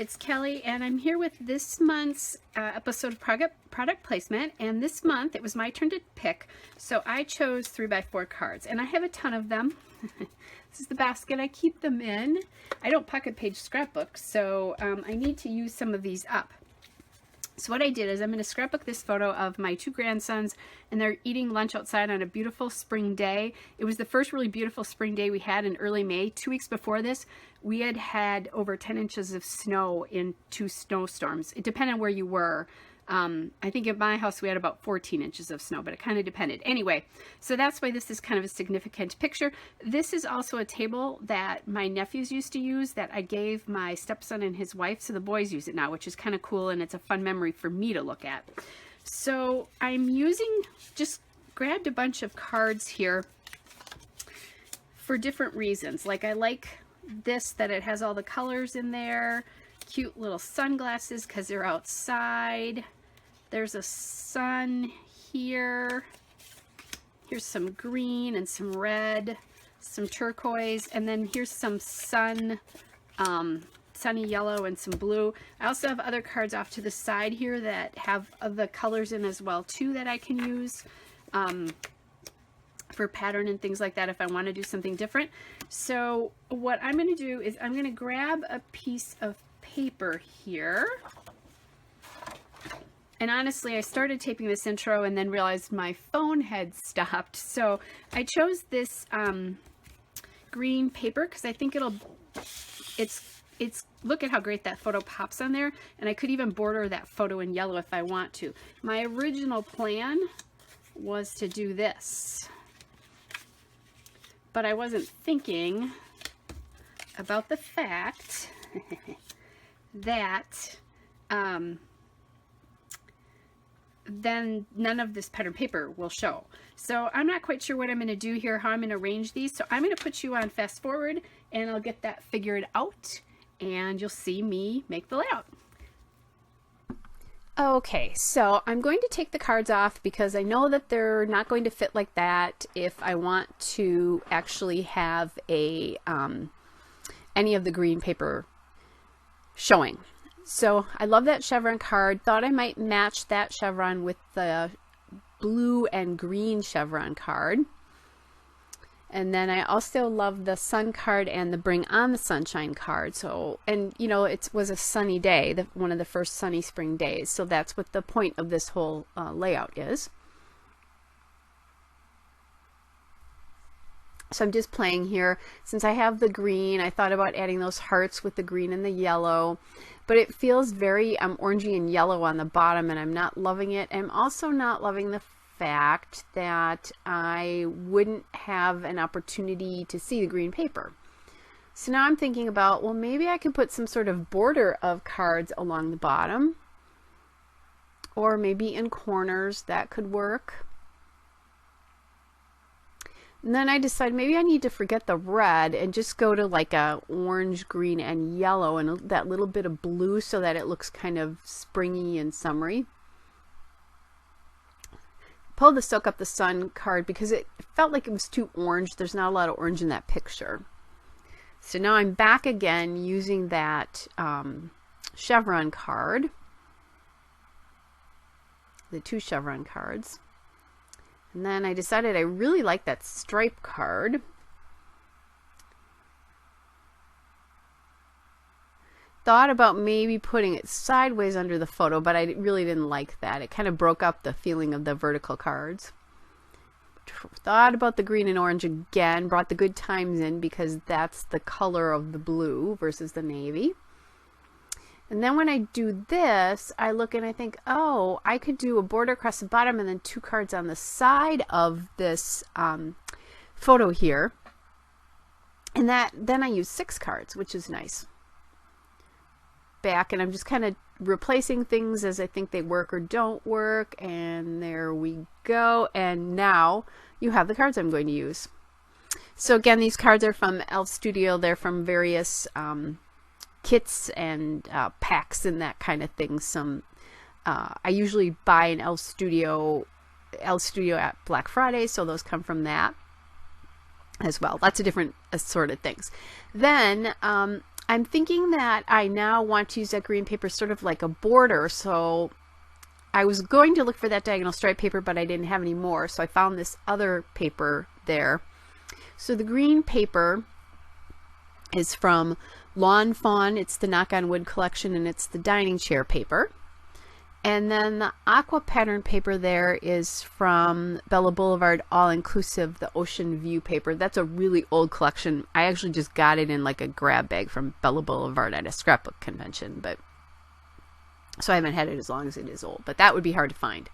it's Kelly, and I'm here with this month's episode of product placement. And this month it was my turn to pick, so I chose 3x4 cards, and I have a ton of them. This is the basket I keep them in. I don't pocket page scrapbook, so I need to use some of these up. So what I did is I'm going to scrapbook this photo of my two grandsons, and they're eating lunch outside on a beautiful spring day. It was the first really beautiful spring day we had in early May. 2 weeks before this, we had had over 10 inches of snow in 2 snowstorms. It depended on where you were. I think at my house we had about 14 inches of snow, but it kind of depended. Anyway, so that's why this is kind of a significant picture. This is also a table that my nephews used to use that I gave my stepson and his wife, so the boys use it now, which is kind of cool, and it's a fun memory for me to look at. So I'm just grabbed a bunch of cards here for different reasons. Like I like this, that it has all the colors in there, cute little sunglasses because they're outside. There's a sun here. Here's some green and some red, some turquoise, and then here's some sunny yellow and some blue. I also have other cards off to the side here that have the colors in as well too that I can use for pattern and things like that if I want to do something different. So what I'm going to do is I'm going to grab a piece of paper here. And honestly, I started taping this intro and then realized my phone had stopped. So I chose this green paper because I think it's look at how great that photo pops on there. And I could even border that photo in yellow if I want to. My original plan was to do this, but I wasn't thinking about the fact that then none of this pattern paper will show. So I'm not quite sure what I'm going to do here, how I'm going to arrange these. So I'm going to put you on fast forward and I'll get that figured out and you'll see me make the layout. Okay, so I'm going to take the cards off because I know that they're not going to fit like that if I want to actually have a any of the green paper showing. So I love that chevron card. Thought I might match that chevron with the blue and green chevron card. And then I also love the sun card and the bring on the sunshine card. So, and you know, it was a sunny day, one of the first sunny spring days. So that's what the point of this whole layout is. So I'm just playing here. Since I have the green, I thought about adding those hearts with the green and the yellow, but it feels very orangey and yellow on the bottom, and I'm not loving it. I'm also not loving the fact that I wouldn't have an opportunity to see the green paper. So now I'm thinking about, well, maybe I could put some sort of border of cards along the bottom, or maybe in corners. That could work. And then I decide maybe I need to forget the red and just go to like a orange, green, and yellow and that little bit of blue so that it looks kind of springy and summery. Pulled the Soak Up the Sun card because it felt like it was too orange. There's not a lot of orange in that picture. So now I'm back again using that chevron card, the 2 chevron cards. And then I decided I really like that stripe card. Thought about maybe putting it sideways under the photo, but I really didn't like that. It kind of broke up the feeling of the vertical cards. Thought about the green and orange again, brought the Good Times in because that's the color of the blue versus the navy. And then when I do this, I look and I think, oh, I could do a border across the bottom and then 2 cards on the side of this photo here. And then I use 6 cards, which is nice. Back, and I'm just kind of replacing things as I think they work or don't work. And there we go. And now you have the cards I'm going to use. So again, these cards are from Elf Studio. They're from various kits and packs and that kind of thing. I usually buy an Elf Studio at Black Friday, so those come from that as well. Lots of different assorted things. Then I'm thinking that I now want to use that green paper sort of like a border. So I was going to look for that diagonal stripe paper, but I didn't have any more. So I found this other paper there. So the green paper is from Lawn Fawn. It's the Knock on Wood collection, and it's the dining chair paper. And then the aqua pattern paper there is from Bella Boulevard All Inclusive, the Ocean View paper. That's a really old collection. I actually just got it in like a grab bag from Bella Boulevard at a scrapbook convention, but so I haven't had it as long as it is old, but that would be hard to find.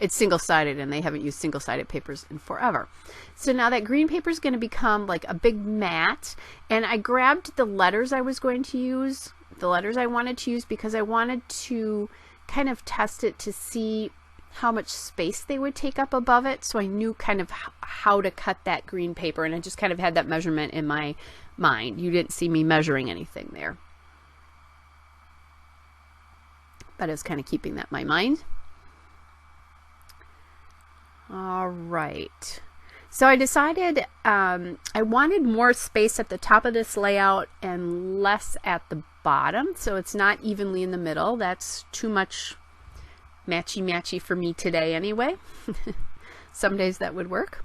It's single-sided, and they haven't used single-sided papers in forever. So now that green paper is going to become like a big mat, and I grabbed the letters I was going to use, the letters I wanted to use, because I wanted to kind of test it to see how much space they would take up above it, so I knew kind of how to cut that green paper, and I just kind of had that measurement in my mind. You didn't see me measuring anything there, but I was kind of keeping that in my mind. All right, so I decided I wanted more space at the top of this layout and less at the bottom, so it's not evenly in the middle. That's too much matchy-matchy for me today anyway. Some days that would work.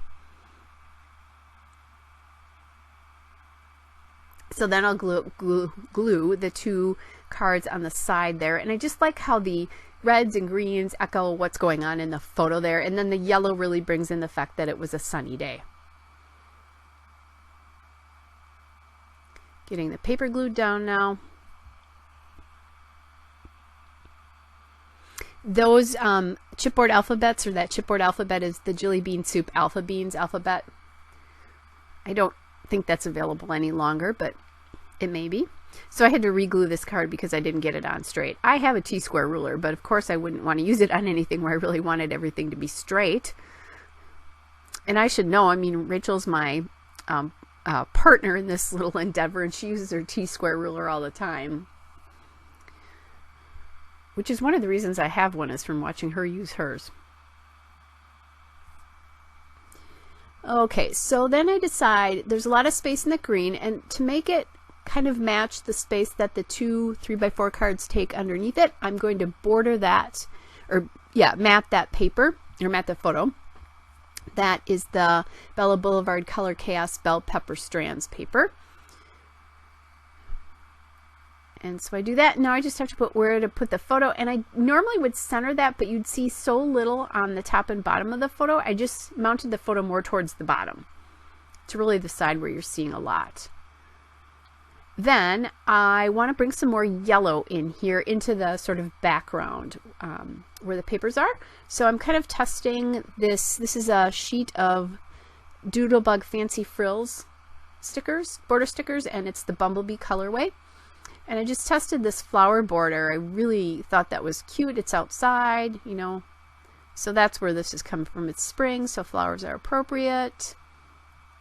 So then I'll glue the two cards on the side there, and I just like how the reds and greens echo what's going on in the photo there, and then the yellow really brings in the fact that it was a sunny day. Getting the paper glued down now. Those chipboard alphabets, or that chipboard alphabet, is the Jilly Bean Soup Alpha Beans alphabet. I don't think that's available any longer, but it may be. So I had to reglue this card because I didn't get it on straight. I have a T-square ruler, but of course I wouldn't want to use it on anything where I really wanted everything to be straight. And I should know, I mean, Rachel's my partner in this little endeavor, and she uses her T-square ruler all the time, which is one of the reasons I have one, is from watching her use hers. Okay, so then I decide there's a lot of space in the green, and to make it kind of match the space that the two 3x4 cards take underneath it, I'm going to border that, or yeah, mat that paper, or mat the photo. That is the Bella Boulevard Color Chaos Bell Pepper Strands paper. And so I do that. Now I just have to put where to put the photo, and I normally would center that, but you'd see so little on the top and bottom of the photo. I just mounted the photo more towards the bottom to really the side where you're seeing a lot. Then I want to bring some more yellow in here into the sort of background where the papers are. So I'm kind of testing this. This is a sheet of Doodlebug Fancy Frills stickers, border stickers, and it's the Bumblebee colorway. And I just tested this flower border. I really thought that was cute. It's outside, you know, so that's where this is coming from. It's spring, so flowers are appropriate.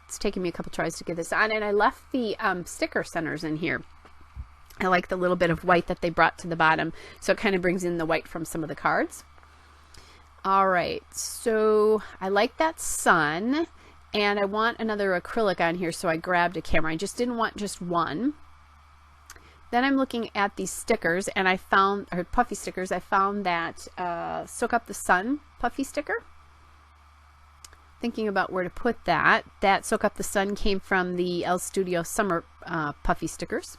It's taken me a couple tries to get this on, and I left the sticker centers in here. I like the little bit of white that they brought to the bottom, so it kind of brings in the white from some of the cards. All right, so I like that sun, and I want another acrylic on here, so I grabbed a camera. I just didn't want just one. Then I'm looking at these stickers, and I found, or puffy stickers, I found that Soak Up the Sun puffy sticker. Thinking about where to put that. That Soak Up the Sun came from the Elle Studio Summer puffy stickers.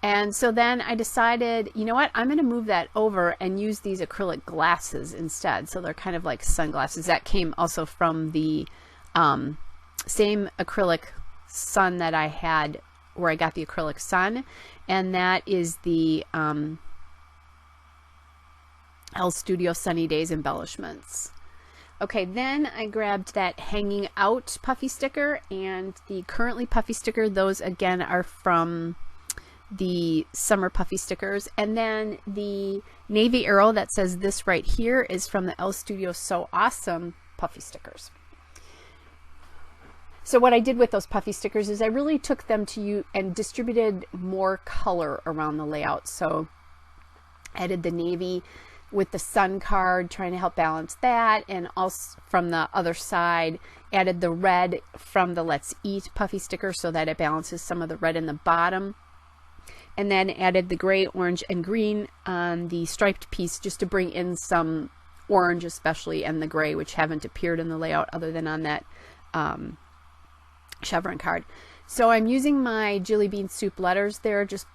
And so then I decided, you know what, I'm going to move that over and use these acrylic glasses instead. So they're kind of like sunglasses. That came also from the same acrylic sun that I had, where I got the acrylic sun, and that is the Elle Studio Sunny Days embellishments. Okay, then I grabbed that hanging out puffy sticker and the currently puffy sticker. Those again are from the summer puffy stickers. And then the navy arrow that says this right here is from the Elle Studio So Awesome puffy stickers. So what I did with those puffy stickers is I really took them to you and distributed more color around the layout. So I added the navy with the sun card, trying to help balance that. And also from the other side, added the red from the Let's Eat puffy sticker so that it balances some of the red in the bottom. And then added the gray, orange, and green on the striped piece just to bring in some orange especially, and the gray, which haven't appeared in the layout other than on that chevron card. So I'm using my Jilly Bean Soup letters there, just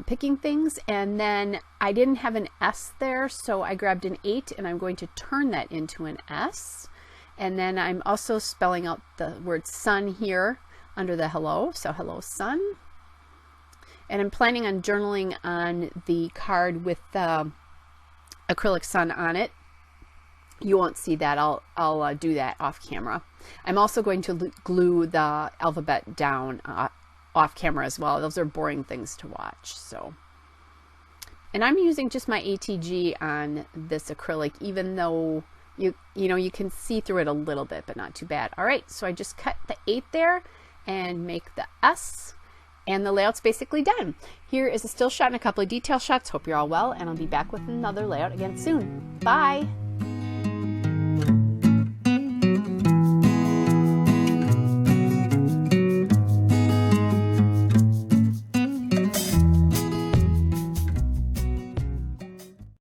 picking things, and then I didn't have an S there, so I grabbed an 8 and I'm going to turn that into an S. And then I'm also spelling out the word sun here under the hello, so hello sun. And I'm planning on journaling on the card with the acrylic sun on it. You won't see that. I'll do that off camera. I'm also going to glue the alphabet down off camera as well. Those are boring things to watch. So, and I'm using just my ATG on this acrylic, even though you know you can see through it a little bit, but not too bad. All right, so I just cut the 8 there and make the S, and the layout's basically done. Here is a still shot and a couple of detail shots. Hope you're all well, and I'll be back with another layout again soon. Bye.